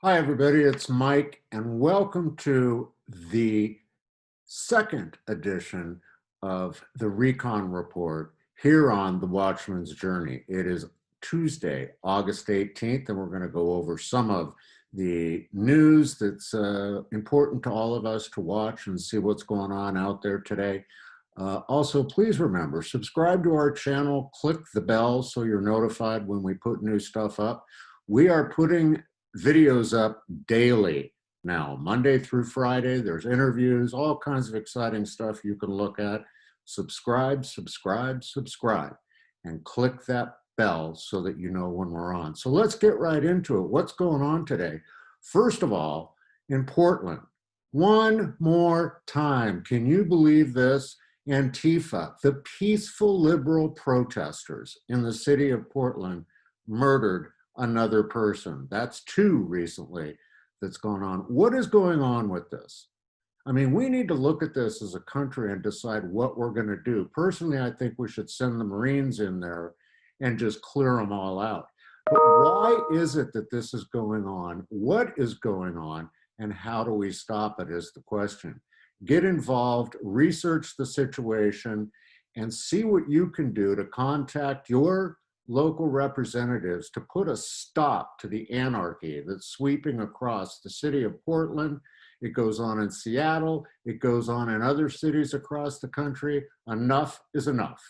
Hi, everybody. It's Mike, and welcome to the second edition of the Recon Report here on the Watchman's Journey. It is Tuesday, August 18th, and we're going to go over some of the news that's important to all of us to watch and see what's going on out there today. Also, please remember, subscribe to our channel, click the bell so you're notified when we put new stuff up. We are putting videos up daily now, Monday through Friday. There's interviews, all kinds of exciting stuff you can look at. Subscribe, subscribe, subscribe, and click that bell so that you know when we're on. So let's get right into it. What's going on today? First of all, in Portland, one more time, can you believe this? Antifa, the peaceful liberal protesters in the city of Portland, murdered another person. That's two recently that's gone on. What is going on with this? I mean, we need to look at this as a country and decide what we're going to do. Personally, I think we should send the Marines in there and just clear them all out. But why is it that this is going on? What is going on? And how do we stop it is the question. Get involved, research the situation, and see what you can do to contact your local representatives to put a stop to the anarchy that's sweeping across the city of Portland. It goes on in Seattle. It goes on in other cities across the country. Enough is enough.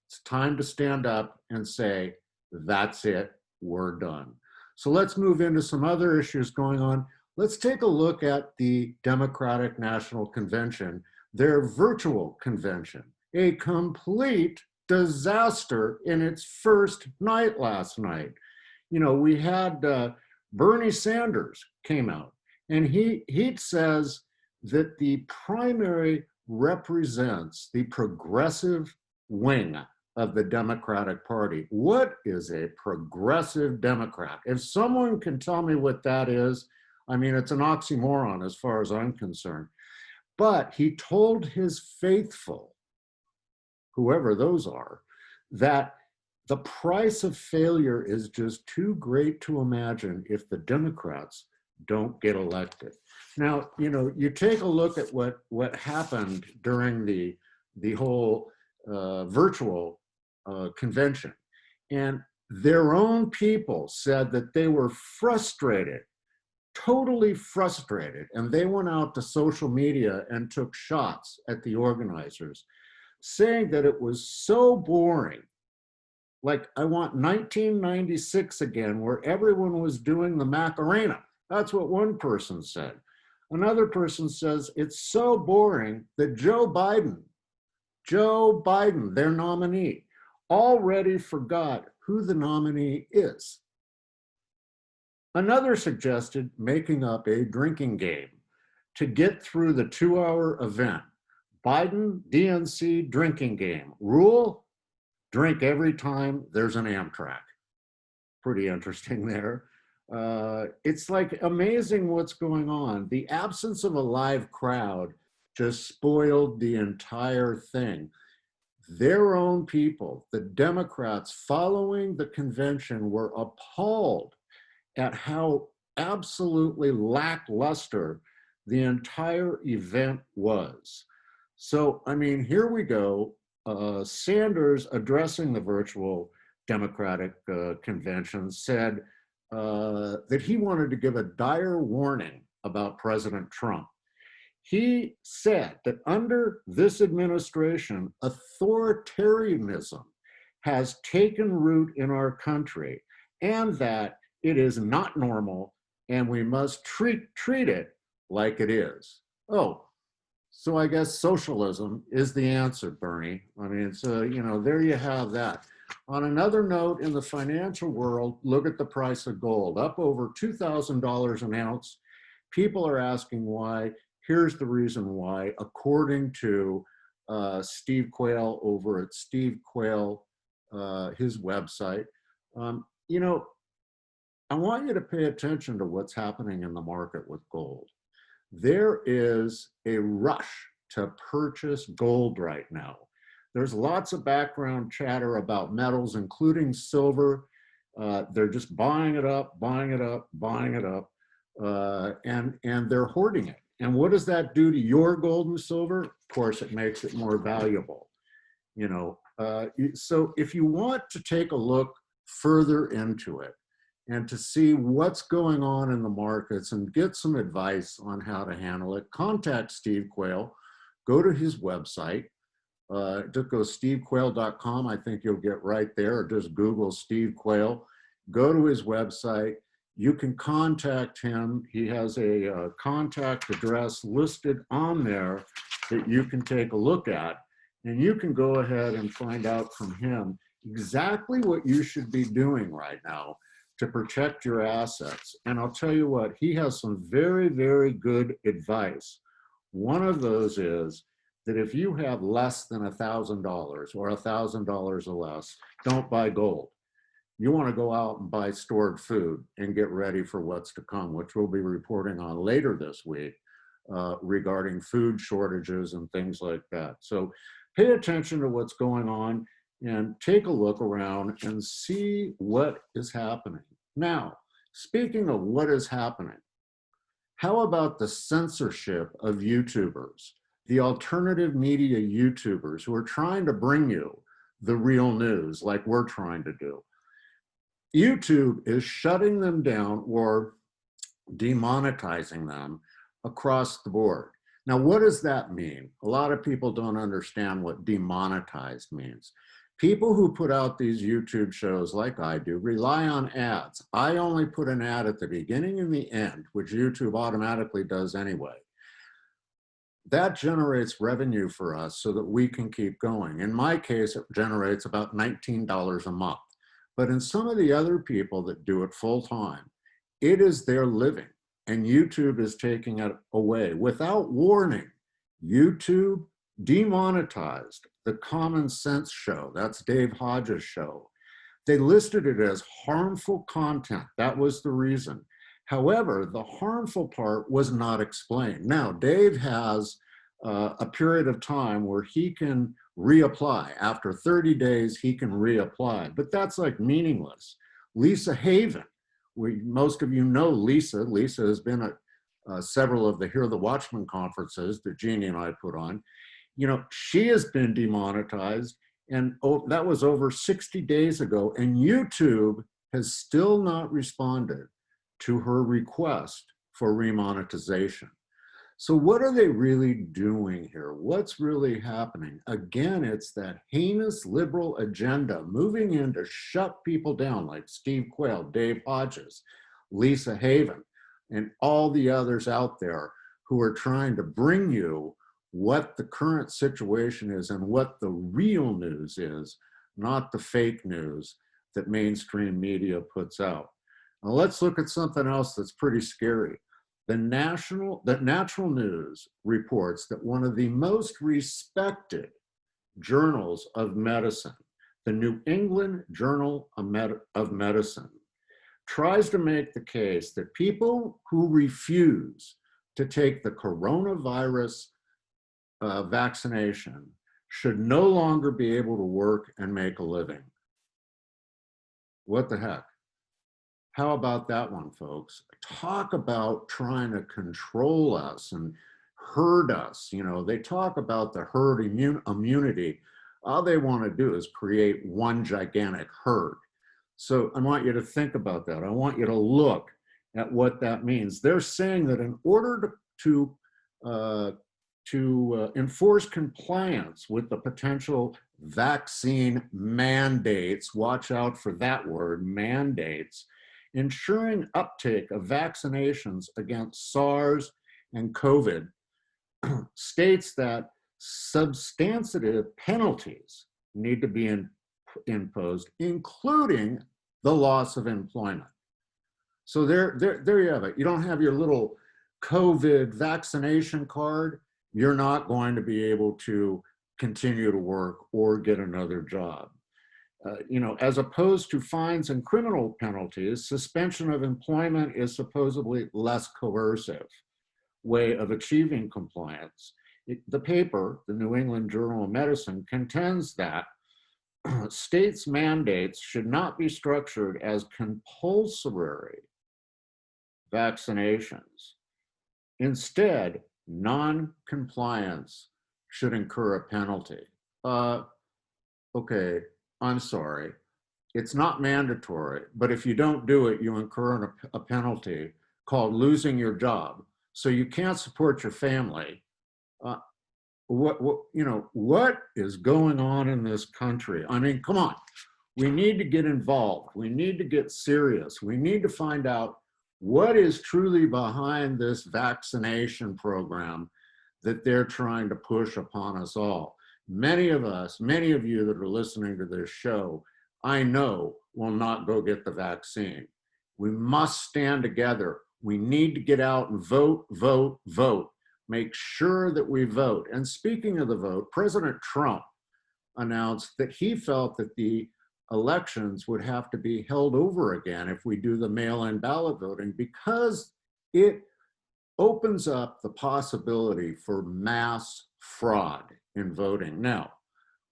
It's time to stand up and say, that's it, we're done. So let's move into some other issues going on. Let's take a look at the Democratic National Convention, their virtual convention, a complete disaster in its first night last night. You know, we had Bernie Sanders came out, and he says that the primary represents the progressive wing of the Democratic Party. What is a progressive Democrat? If someone can tell me what that is, I mean, it's an oxymoron as far as I'm concerned. But he told his faithful, whoever those are, that the price of failure is just too great to imagine if the Democrats don't get elected. Now, you know, you take a look at what happened during the whole virtual convention, and their own people said that they were frustrated, totally frustrated, and they went out to social media and took shots at the organizers, saying that it was so boring. Like, I want 1996 again, where everyone was doing the Macarena. That's what one person said. Another person says it's so boring that Joe Biden, their nominee, already forgot who the nominee is. Another suggested making up a drinking game to get through the 2-hour event. Biden DNC drinking game. Rule: drink every time there's an Amtrak. Pretty interesting there. It's like amazing what's going on. The absence of a live crowd just spoiled the entire thing. Their own people, the Democrats following the convention, were appalled at how absolutely lackluster the entire event was. So, I mean, here we go. Sanders, addressing the virtual Democratic convention, said that he wanted to give a dire warning about President Trump. He said that under this administration, authoritarianism has taken root in our country, and that it is not normal, and we must treat it like it is. Oh, so I guess socialism is the answer, Bernie. I mean, so, you know, there you have that. On another note, in the financial world, look at the price of gold, up over $2,000 an ounce. People are asking why. Here's the reason why. According to Steve Quayle over at Steve Quayle, his website, you know, I want you to pay attention to what's happening in the market with gold. There is a rush to purchase gold right now. There's lots of background chatter about metals, including silver. They're just buying it up, buying it up, buying it up. and they're hoarding it. And what does that do to your gold and silver? Of course, it makes it more valuable. You know, so if you want to take a look further into it and to see what's going on in the markets and get some advice on how to handle it, contact Steve Quayle. Go to his website. Just go stevequayle.com. I think you'll get right there, or just Google Steve Quayle. Go to his website. You can contact him. He has a contact address listed on there that you can take a look at. And you can go ahead and find out from him exactly what you should be doing right now to protect your assets. And I'll tell you what, he has some very, very good advice. One of those is that if you have less than $1,000 or $1,000 or less, don't buy gold. You want to go out and buy stored food and get ready for what's to come, which we'll be reporting on later this week regarding food shortages and things like that. So pay attention to what's going on and take a look around and see what is happening. Now, speaking of what is happening, how about the censorship of YouTubers, the alternative media YouTubers who are trying to bring you the real news like we're trying to do? YouTube is shutting them down or demonetizing them across the board. Now, what does that mean? A lot of people don't understand what demonetized means. People who put out these YouTube shows like I do rely on ads. I only put an ad at the beginning and the end, which YouTube automatically does anyway. That generates revenue for us so that we can keep going. In my case, it generates about $19 a month. But in some of the other people that do it full time, it is their living. And YouTube is taking it away without warning. YouTube demonetized the Common Sense show. That's Dave Hodges' show. They listed it as harmful content. That was the reason. However, the harmful part was not explained. Now, Dave has a period of time where he can reapply. After 30 days, he can reapply, but that's like meaningless. Lisa Haven, most of you know Lisa. Lisa has been at several of the Hear the Watchmen conferences that Jeannie and I put on. You know, she has been demonetized, and that was over 60 days ago, and YouTube has still not responded to her request for remonetization. So what are they really doing here? What's really happening? Again, it's that heinous liberal agenda moving in to shut people down like Steve Quayle, Dave Hodges, Lisa Haven, and all the others out there who are trying to bring you what the current situation is and what the real news is, not the fake news that mainstream media puts out. Now let's look at something else that's pretty scary. The Natural News reports that one of the most respected journals of medicine, the New England Journal of Medicine, tries to make the case that people who refuse to take the coronavirus vaccination should no longer be able to work and make a living. What the heck? How about that one, folks? Talk about trying to control us and herd us. You know, they talk about the herd immunity. All they want to do is create one gigantic herd. So I want you to think about that. I want you to look at what that means. They're saying that in order to enforce compliance with the potential vaccine mandates, watch out for that word, mandates, ensuring uptake of vaccinations against SARS and COVID, states that substantive penalties need to be imposed, including the loss of employment. So there you have it. You don't have your little COVID vaccination card, you're not going to be able to continue to work or get another job. You know, as opposed to fines and criminal penalties, suspension of employment is supposedly less coercive way of achieving compliance. The paper, the New England Journal of Medicine, contends that states' mandates should not be structured as compulsory vaccinations. Instead, non-compliance should incur a penalty. Okay, I'm sorry. It's not mandatory, but if you don't do it, you incur a penalty called losing your job. So you can't support your family. Uh, what is going on in this country? I mean, come on. We need to get involved. We need to get serious. We need to find out what is truly behind this vaccination program that they're trying to push upon us all. Many of us, many of you that are listening to this show, I know will not go get the vaccine. We must stand together. We need to get out and vote, vote, vote. Make sure that we vote. And speaking of the vote, President Trump announced that he felt that the elections would have to be held over again if we do the mail-in ballot voting, because it opens up the possibility for mass fraud in voting. Now,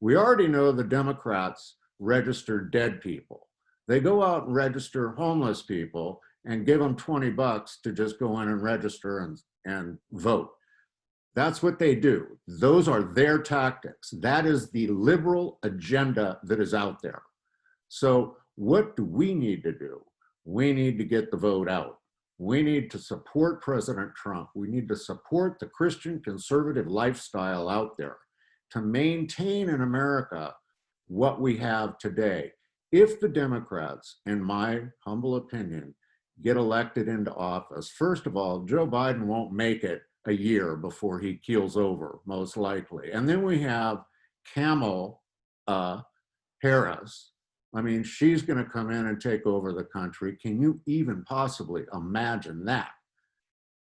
we already know the Democrats register dead people. They go out and register homeless people and give them 20 bucks to just go in and register and vote. That's what they do. Those are their tactics. That is the liberal agenda that is out there. So what do we need to do? We need to get the vote out. We need to support President Trump. We need to support the Christian conservative lifestyle out there to maintain in America what we have today. If the Democrats, in my humble opinion, get elected into office, first of all, Joe Biden won't make it a year before he keels over, most likely. And then we have Kamala Harris. I mean, she's going to come in and take over the country. Can you even possibly imagine that?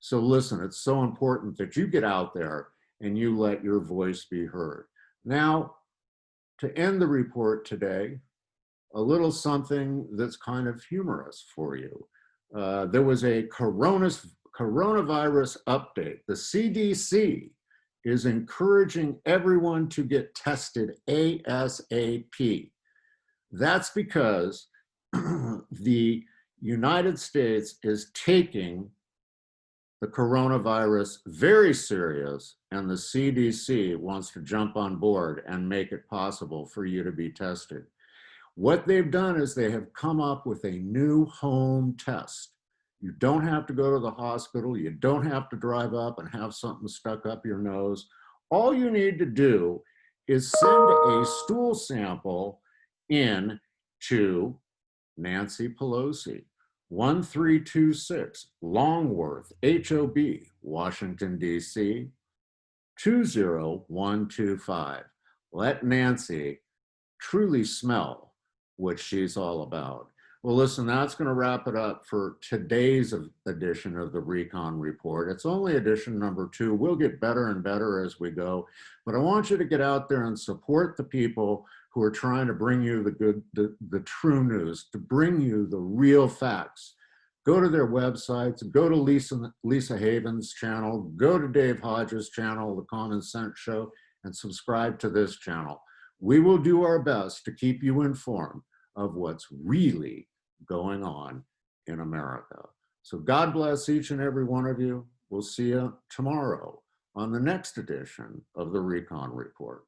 So listen, it's so important that you get out there and you let your voice be heard. Now, to end the report today, a little something that's kind of humorous for you. There was a coronavirus update. The CDC is encouraging everyone to get tested ASAP. That's because the United States is taking the coronavirus very serious, and the CDC wants to jump on board and make it possible for you to be tested. What they've done is they have come up with a new home test. You don't have to go to the hospital. You don't have to drive up and have something stuck up your nose. All you need to do is send a stool sample in to Nancy Pelosi, 1326 Longworth, HOB, Washington, D.C., 20125. Let Nancy truly smell what she's all about. Well, listen, that's going to wrap it up for today's edition of the Recon Report. It's only edition number 2. We'll get better and better as we go, but I want you to get out there and support the people who are trying to bring you the true news, to bring you the real facts. Go to their websites, go to Lisa Haven's channel, go to Dave Hodges' channel, The Common Sense Show, and subscribe to this channel. We will do our best to keep you informed of what's really going on in America. So God bless each and every one of you. We'll see you tomorrow on the next edition of the Recon Report.